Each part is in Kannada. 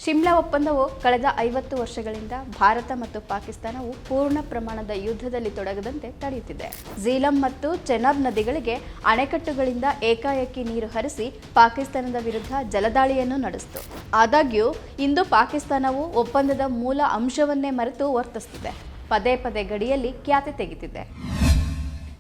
ಶಿಮ್ಲಾ ಒಪ್ಪಂದವು ಕಳೆದ 50 ವರ್ಷಗಳಿಂದ ಭಾರತ ಮತ್ತು ಪಾಕಿಸ್ತಾನವು ಪೂರ್ಣ ಪ್ರಮಾಣದ ಯುದ್ಧದಲ್ಲಿ ತೊಡಗದಂತೆ ತಡೆಯುತ್ತಿದೆ. ಝೀಲಂ ಮತ್ತು ಚೆನಾಬ್ ನದಿಗಳಿಗೆ ಅಣೆಕಟ್ಟುಗಳಿಂದ ಏಕಾಏಕಿ ನೀರು ಹರಿಸಿ ಪಾಕಿಸ್ತಾನದ ವಿರುದ್ಧ ಜಲದಾಳಿಯನ್ನು ನಡೆಸಿತು. ಆದಾಗ್ಯೂ ಇಂದು ಪಾಕಿಸ್ತಾನವು ಒಪ್ಪಂದದ ಮೂಲ ಅಂಶವನ್ನೇ ಮರೆತು ವರ್ತಿಸುತ್ತಿದೆ. ಪದೇ ಪದೇ ಗಡಿಯಲ್ಲಿ ಖ್ಯಾತಿ ತೆಗೆದಿದೆ.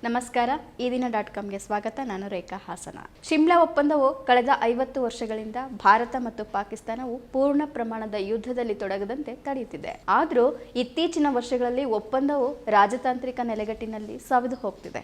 ನಮಸ್ಕಾರ, ಈ ದಿನ .comಗೆ ಸ್ವಾಗತ. ನಾನು ರೇಖಾ ಹಾಸನ. ಶಿಮ್ಲಾ ಒಪ್ಪಂದವು ಕಳೆದ 50 ವರ್ಷಗಳಿಂದ ಭಾರತ ಮತ್ತು ಪಾಕಿಸ್ತಾನವು ಪೂರ್ಣ ಪ್ರಮಾಣದ ಯುದ್ಧದಲ್ಲಿ ತೊಡಗದಂತೆ ತಡೆಯುತ್ತಿದೆ. ಆದರೂ ಇತ್ತೀಚಿನ ವರ್ಷಗಳಲ್ಲಿ ಒಪ್ಪಂದವು ರಾಜತಾಂತ್ರಿಕ ನೆಲೆಗಟ್ಟಿನಲ್ಲಿ ಸವೆದು ಹೋಗ್ತಿದೆ.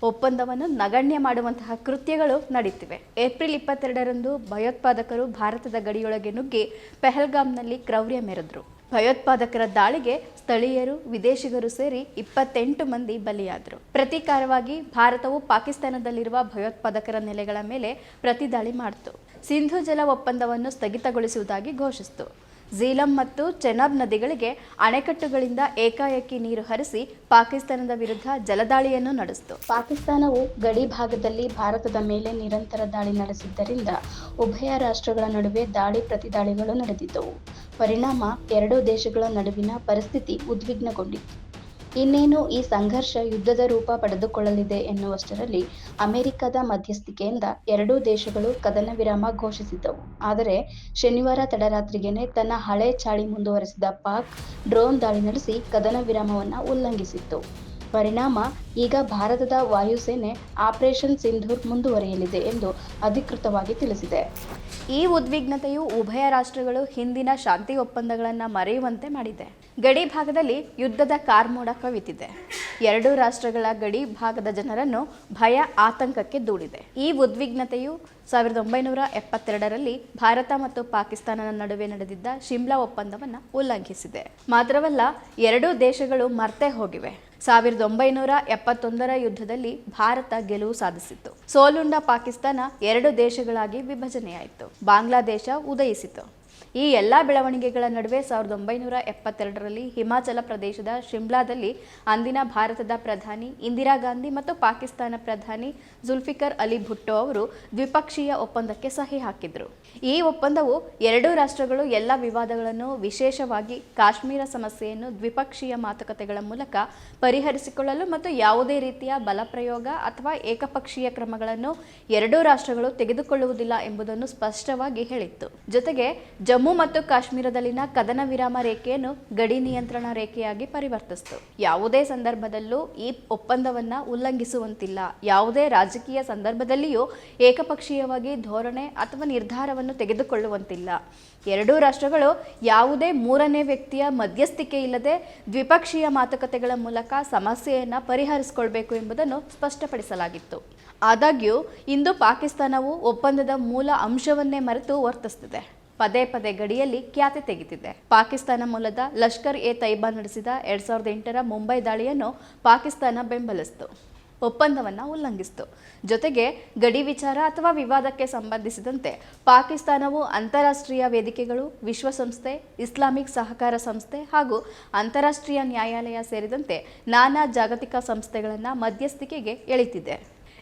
ಒಪ್ಪಂದವನ್ನು ನಗಣ್ಯ ಮಾಡುವಂತಹ ಕೃತ್ಯಗಳು ನಡೆಯುತ್ತಿವೆ. ಏಪ್ರಿಲ್ 22ರಂದು ಭಯೋತ್ಪಾದಕರು ಭಾರತದ ಗಡಿಯೊಳಗೆ ನುಗ್ಗಿ ಪೆಹಲ್ಗಾಮ್ನಲ್ಲಿ ಕ್ರೌರ್ಯ ಮೆರೆದರು. ಭಯೋತ್ಪಾದಕರ ದಾಳಿಗೆ ಸ್ಥಳೀಯರು, ವಿದೇಶಿಗರು ಸೇರಿ 28 ಮಂದಿ ಬಲಿಯಾದರು. ಪ್ರತೀಕಾರವಾಗಿ ಭಾರತವು ಪಾಕಿಸ್ತಾನದಲ್ಲಿರುವ ಭಯೋತ್ಪಾದಕರ ನೆಲೆಗಳ ಮೇಲೆ ಪ್ರತಿದಾಳಿ ಮಾಡಿತು. ಸಿಂಧು ಜಲ ಒಪ್ಪಂದವನ್ನು ಸ್ಥಗಿತಗೊಳಿಸುವುದಾಗಿ ಘೋಷಿಸಿತು. ಝೀಲಂ ಮತ್ತು ಚೆನಾಬ್ ನದಿಗಳಿಗೆ ಅಣೆಕಟ್ಟುಗಳಿಂದ ಏಕಾಏಕಿ ನೀರು ಹರಿಸಿ ಪಾಕಿಸ್ತಾನದ ವಿರುದ್ಧ ಜಲದಾಳಿಯನ್ನು ನಡೆಸಿತು. ಪಾಕಿಸ್ತಾನವು ಗಡಿ ಭಾಗದಲ್ಲಿ ಭಾರತದ ಮೇಲೆ ನಿರಂತರ ದಾಳಿ ನಡೆಸಿದ್ದರಿಂದ ಉಭಯ ರಾಷ್ಟ್ರಗಳ ನಡುವೆ ದಾಳಿ ಪ್ರತಿದಾಳಿಗಳು ನಡೆದಿದ್ದವು. ಪರಿಣಾಮ ಎರಡೂ ದೇಶಗಳ ನಡುವಿನ ಪರಿಸ್ಥಿತಿ ಉದ್ವಿಗ್ನಗೊಂಡಿತ್ತು. ಇನ್ನೇನು ಈ ಸಂಘರ್ಷ ಯುದ್ಧದ ರೂಪ ಪಡೆದುಕೊಳ್ಳಲಿದೆ ಎನ್ನುವಷ್ಟರಲ್ಲಿ ಅಮೆರಿಕದ ಮಧ್ಯಸ್ಥಿಕೆಯಿಂದ ಎರಡೂ ದೇಶಗಳು ಕದನ ವಿರಾಮ ಘೋಷಿಸಿದ್ದವು. ಆದರೆ ಶನಿವಾರ ತಡರಾತ್ರಿಗೇನೆ ತನ್ನ ಹಳೆ ಚಾಳಿ ಮುಂದುವರೆಸಿದ ಪಾಕ್ ಡ್ರೋನ್ ದಾಳಿ ನಡೆಸಿ ಕದನ ವಿರಾಮವನ್ನು ಉಲ್ಲಂಘಿಸಿತ್ತು. ಪರಿಣಾಮ ಈಗ ಭಾರತದ ವಾಯುಸೇನೆ ಆಪರೇಷನ್ ಸಿಂಧೂರ್ ಮುಂದುವರಿಯಲಿದೆ ಎಂದು ಅಧಿಕೃತವಾಗಿ ತಿಳಿಸಿದೆ. ಈ ಉದ್ವಿಗ್ನತೆಯು ಉಭಯ ರಾಷ್ಟ್ರಗಳು ಹಿಂದಿನ ಶಾಂತಿ ಒಪ್ಪಂದಗಳನ್ನು ಮರೆಯುವಂತೆ ಮಾಡಿದೆ. ಗಡಿ ಭಾಗದಲ್ಲಿ ಯುದ್ಧದ ಕಾರ್ಮೋಡ ಕವಿತಿದೆ. ಎರಡೂ ರಾಷ್ಟ್ರಗಳ ಗಡಿ ಭಾಗದ ಜನರನ್ನು ಭಯ, ಆತಂಕಕ್ಕೆ ದೂಡಿದೆ. ಈ ಉದ್ವಿಗ್ನತೆಯು 1972ರಲ್ಲಿ ಭಾರತ ಮತ್ತು ಪಾಕಿಸ್ತಾನದ ನಡುವೆ ನಡೆದಿದ್ದ ಶಿಮ್ಲಾ ಒಪ್ಪಂದವನ್ನು ಉಲ್ಲಂಘಿಸಿದೆ. ಮಾತ್ರವಲ್ಲ, ಎರಡೂ ದೇಶಗಳು ಮರ್ತೆ ಹೋಗಿವೆ. 1971ರ ಯುದ್ಧದಲ್ಲಿ ಭಾರತ ಗೆಲುವು ಸಾಧಿಸಿತು. ಸೋಲುಂಡ ಪಾಕಿಸ್ತಾನ ಎರಡು ದೇಶಗಳಾಗಿ ವಿಭಜನೆಯಾಯಿತು. ಬಾಂಗ್ಲಾದೇಶ ಉದಯಿಸಿತು. ಈ ಎಲ್ಲ ಬೆಳವಣಿಗೆಗಳ ನಡುವೆ 1972ರಲ್ಲಿ ಹಿಮಾಚಲ ಪ್ರದೇಶದ ಶಿಮ್ಲಾದಲ್ಲಿ ಅಂದಿನ ಭಾರತದ ಪ್ರಧಾನಿ ಇಂದಿರಾ ಗಾಂಧಿ ಮತ್ತು ಪಾಕಿಸ್ತಾನ ಪ್ರಧಾನಿ ಜುಲ್ಫಿಕರ್ ಅಲಿ ಭುಟ್ಟೋ ಅವರು ದ್ವಿಪಕ್ಷೀಯ ಒಪ್ಪಂದಕ್ಕೆ ಸಹಿ ಹಾಕಿದ್ರು. ಈ ಒಪ್ಪಂದವು ಎರಡೂ ರಾಷ್ಟ್ರಗಳು ಎಲ್ಲ ವಿವಾದಗಳನ್ನು, ವಿಶೇಷವಾಗಿ ಕಾಶ್ಮೀರ ಸಮಸ್ಯೆಯನ್ನು ದ್ವಿಪಕ್ಷೀಯ ಮಾತುಕತೆಗಳ ಮೂಲಕ ಪರಿಹರಿಸಿಕೊಳ್ಳಲು ಮತ್ತು ಯಾವುದೇ ರೀತಿಯ ಬಲಪ್ರಯೋಗ ಅಥವಾ ಏಕಪಕ್ಷೀಯ ಕ್ರಮಗಳನ್ನು ಎರಡೂ ರಾಷ್ಟ್ರಗಳು ತೆಗೆದುಕೊಳ್ಳುವುದಿಲ್ಲ ಎಂಬುದನ್ನು ಸ್ಪಷ್ಟವಾಗಿ ಹೇಳಿತ್ತು. ಜೊತೆಗೆ ಜಮ್ಮು ಮತ್ತು ಕಾಶ್ಮೀರದಲ್ಲಿನ ಕದನ ವಿರಾಮ ರೇಖೆಯನ್ನು ಗಡಿ ನಿಯಂತ್ರಣ ರೇಖೆಯಾಗಿ ಪರಿವರ್ತಿಸಿತು. ಯಾವುದೇ ಸಂದರ್ಭದಲ್ಲೂ ಈ ಒಪ್ಪಂದವನ್ನು ಉಲ್ಲಂಘಿಸುವಂತಿಲ್ಲ. ಯಾವುದೇ ರಾಜಕೀಯ ಸಂದರ್ಭದಲ್ಲಿಯೂ ಏಕಪಕ್ಷೀಯವಾಗಿ ಧೋರಣೆ ಅಥವಾ ನಿರ್ಧಾರವನ್ನು ತೆಗೆದುಕೊಳ್ಳುವಂತಿಲ್ಲ. ಎರಡೂ ರಾಷ್ಟ್ರಗಳು ಯಾವುದೇ ಮೂರನೇ ವ್ಯಕ್ತಿಯ ಮಧ್ಯಸ್ಥಿಕೆ ಇಲ್ಲದೆ ದ್ವಿಪಕ್ಷೀಯ ಮಾತುಕತೆಗಳ ಮೂಲಕ ಸಮಸ್ಯೆಯನ್ನು ಪರಿಹರಿಸಿಕೊಳ್ಬೇಕು ಎಂಬುದನ್ನು ಸ್ಪಷ್ಟಪಡಿಸಲಾಗಿತ್ತು. ಆದಾಗ್ಯೂ ಇಂದು ಪಾಕಿಸ್ತಾನವು ಒಪ್ಪಂದದ ಮೂಲ ಅಂಶವನ್ನೇ ಮರೆತು ವರ್ತಿಸುತ್ತಿದೆ. ಪದೇ ಪದೇ ಗಡಿಯಲ್ಲಿ ಖ್ಯಾತಿ ತೆಗೆದಿದೆ. ಪಾಕಿಸ್ತಾನ ಮೂಲದ ಲಷ್ಕರ್ ಎ ತೈಬಾ ನಡೆಸಿದ 2008ರ ಮುಂಬೈ ದಾಳಿಯನ್ನು ಪಾಕಿಸ್ತಾನ ಬೆಂಬಲಿಸಿತು, ಒಪ್ಪಂದವನ್ನು ಉಲ್ಲಂಘಿಸಿತು. ಜೊತೆಗೆ ಗಡಿ ವಿಚಾರ ಅಥವಾ ವಿವಾದಕ್ಕೆ ಸಂಬಂಧಿಸಿದಂತೆ ಪಾಕಿಸ್ತಾನವು ಅಂತಾರಾಷ್ಟ್ರೀಯ ವೇದಿಕೆಗಳು, ವಿಶ್ವಸಂಸ್ಥೆ, ಇಸ್ಲಾಮಿಕ್ ಸಹಕಾರ ಸಂಸ್ಥೆ ಹಾಗೂ ಅಂತಾರಾಷ್ಟ್ರೀಯ ನ್ಯಾಯಾಲಯ ಸೇರಿದಂತೆ ನಾನಾ ಜಾಗತಿಕ ಸಂಸ್ಥೆಗಳನ್ನು ಮಧ್ಯಸ್ಥಿಕೆಗೆ ಎಳೆದಿದೆ.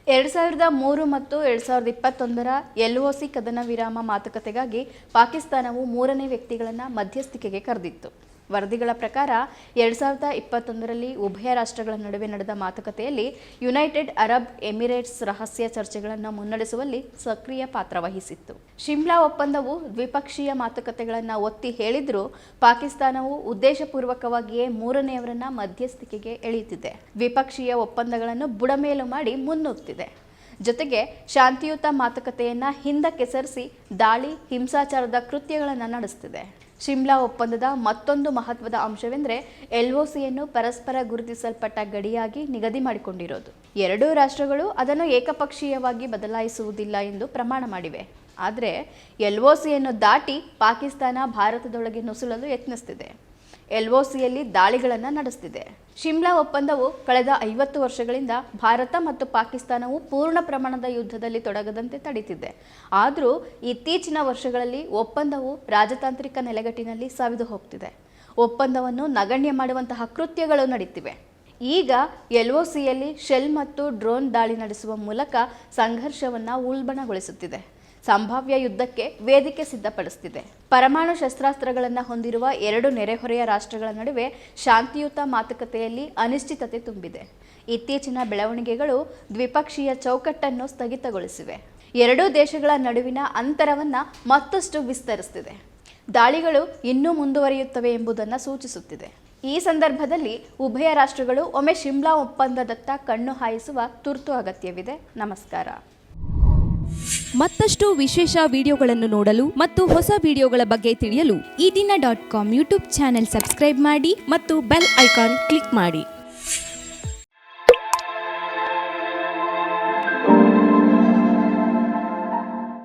2003 ಮತ್ತು 2021ರ LOC ಕದನ ವಿರಾಮ ಮಾತುಕತೆಗಾಗಿ ಪಾಕಿಸ್ತಾನವು ಮೂರನೇ ವ್ಯಕ್ತಿಗಳನ್ನು ಮಧ್ಯಸ್ಥಿಕೆಗೆ ಕರೆದಿತ್ತು. ವರದಿಗಳ ಪ್ರಕಾರ 2021ರಲ್ಲಿ ಉಭಯ ರಾಷ್ಟ್ರಗಳ ನಡುವೆ ನಡೆದ ಮಾತುಕತೆಯಲ್ಲಿ ಯುನೈಟೆಡ್ ಅರಬ್ ಎಮಿರೇಟ್ಸ್ ರಹಸ್ಯ ಚರ್ಚೆಗಳನ್ನು ಮುನ್ನಡೆಸುವಲ್ಲಿ ಸಕ್ರಿಯ ಪಾತ್ರ ವಹಿಸಿತ್ತು. ಶಿಮ್ಲಾ ಒಪ್ಪಂದವು ದ್ವಿಪಕ್ಷೀಯ ಮಾತುಕತೆಗಳನ್ನು ಒತ್ತಿ ಹೇಳಿದ್ರೂ ಪಾಕಿಸ್ತಾನವು ಉದ್ದೇಶಪೂರ್ವಕವಾಗಿಯೇ ಮೂರನೆಯವರನ್ನ ಮಧ್ಯಸ್ಥಿಕೆಗೆ ಎಳೆಯುತ್ತಿದೆ. ದ್ವಿಪಕ್ಷೀಯ ಒಪ್ಪಂದಗಳನ್ನು ಬುಡಮೇಲು ಮಾಡಿ ಮುನ್ನುಗ್ತಿದೆ. ಜೊತೆಗೆ ಶಾಂತಿಯುತ ಮಾತುಕತೆಯನ್ನು ಹಿಂದಕ್ಕೆ ಸರಿಸಿ ದಾಳಿ, ಹಿಂಸಾಚಾರದ ಕೃತ್ಯಗಳನ್ನು ನಡೆಸುತ್ತಿದೆ. ಶಿಮ್ಲಾ ಒಪ್ಪಂದದ ಮತ್ತೊಂದು ಮಹತ್ವದ ಅಂಶವೆಂದರೆ LOCಯನ್ನು ಪರಸ್ಪರ ಗುರುತಿಸಲ್ಪಟ್ಟ ಗಡಿಯಾಗಿ ನಿಗದಿ ಮಾಡಿಕೊಂಡಿರೋದು. ಎರಡೂ ರಾಷ್ಟ್ರಗಳು ಅದನ್ನು ಏಕಪಕ್ಷೀಯವಾಗಿ ಬದಲಾಯಿಸುವುದಿಲ್ಲ ಎಂದು ಪ್ರಮಾಣ ಮಾಡಿವೆ. ಆದರೆ LOCಯನ್ನು ದಾಟಿ ಪಾಕಿಸ್ತಾನ ಭಾರತದೊಳಗೆ ನುಸುಳಲು ಯತ್ನಿಸುತ್ತಿದೆ. LOCಯಲ್ಲಿ ದಾಳಿಗಳನ್ನು ನಡೆಸುತ್ತಿದೆ. ಶಿಮ್ಲಾ ಒಪ್ಪಂದವು ಕಳೆದ 50 ವರ್ಷಗಳಿಂದ ಭಾರತ ಮತ್ತು ಪಾಕಿಸ್ತಾನವು ಪೂರ್ಣ ಪ್ರಮಾಣದ ಯುದ್ಧದಲ್ಲಿ ತೊಡಗದಂತೆ ತಡೆಯುತ್ತಿದೆ. ಆದರೂ ಇತ್ತೀಚಿನ ವರ್ಷಗಳಲ್ಲಿ ಒಪ್ಪಂದವು ರಾಜತಾಂತ್ರಿಕ ನೆಲೆಗಟ್ಟಿನಲ್ಲಿ ಸವೆದು ಹೋಗ್ತಿದೆ. ಒಪ್ಪಂದವನ್ನು ನಗಣ್ಯ ಮಾಡುವಂತಹ ಕೃತ್ಯಗಳು ನಡೆಯುತ್ತಿವೆ. ಈಗ LOCಯಲ್ಲಿ ಶೆಲ್ ಮತ್ತು ಡ್ರೋನ್ ದಾಳಿ ನಡೆಸುವ ಮೂಲಕ ಸಂಘರ್ಷವನ್ನು ಉಲ್ಬಣಗೊಳಿಸುತ್ತಿದೆ. ಸಂಭಾವ್ಯ ಯುದ್ಧಕ್ಕೆ ವೇದಿಕೆ ಸಿದ್ಧಪಡಿಸುತ್ತಿದೆ. ಪರಮಾಣು ಶಸ್ತ್ರಾಸ್ತ್ರಗಳನ್ನು ಹೊಂದಿರುವ ಎರಡು ನೆರೆಹೊರೆಯ ರಾಷ್ಟ್ರಗಳ ನಡುವೆ ಶಾಂತಿಯುತ ಮಾತುಕತೆಯಲ್ಲಿ ಅನಿಶ್ಚಿತತೆ ತುಂಬಿದೆ. ಇತ್ತೀಚಿನ ಬೆಳವಣಿಗೆಗಳು ದ್ವಿಪಕ್ಷೀಯ ಚೌಕಟ್ಟನ್ನು ಸ್ಥಗಿತಗೊಳಿಸಿವೆ. ಎರಡೂ ದೇಶಗಳ ನಡುವಿನ ಅಂತರವನ್ನು ಮತ್ತಷ್ಟು ವಿಸ್ತರಿಸುತ್ತಿದೆ. ದಾಳಿಗಳು ಇನ್ನೂ ಮುಂದುವರಿಯುತ್ತವೆ ಎಂಬುದನ್ನು ಸೂಚಿಸುತ್ತಿದೆ. ಈ ಸಂದರ್ಭದಲ್ಲಿ ಉಭಯ ರಾಷ್ಟ್ರಗಳು ಒಮ್ಮೆ ಶಿಮ್ಲಾ ಒಪ್ಪಂದದತ್ತ ಕಣ್ಣು ಹಾಯಿಸುವ ತುರ್ತು ಅಗತ್ಯವಿದೆ. ನಮಸ್ಕಾರ. ಮತ್ತಷ್ಟು ವಿಶೇಷ ವಿಡಿಯೋಗಳನ್ನು ನೋಡಲು ಮತ್ತು ಹೊಸ ವಿಡಿಯೋಗಳ ಬಗ್ಗೆ ತಿಳಿಯಲು ಈ ದಿನ .com ಯೂಟ್ಯೂಬ್ ಚಾನೆಲ್ ಸಬ್ಸ್ಕ್ರೈಬ್ ಮಾಡಿ ಮತ್ತು ಬೆಲ್ ಐಕಾನ್ ಕ್ಲಿಕ್ ಮಾಡಿ.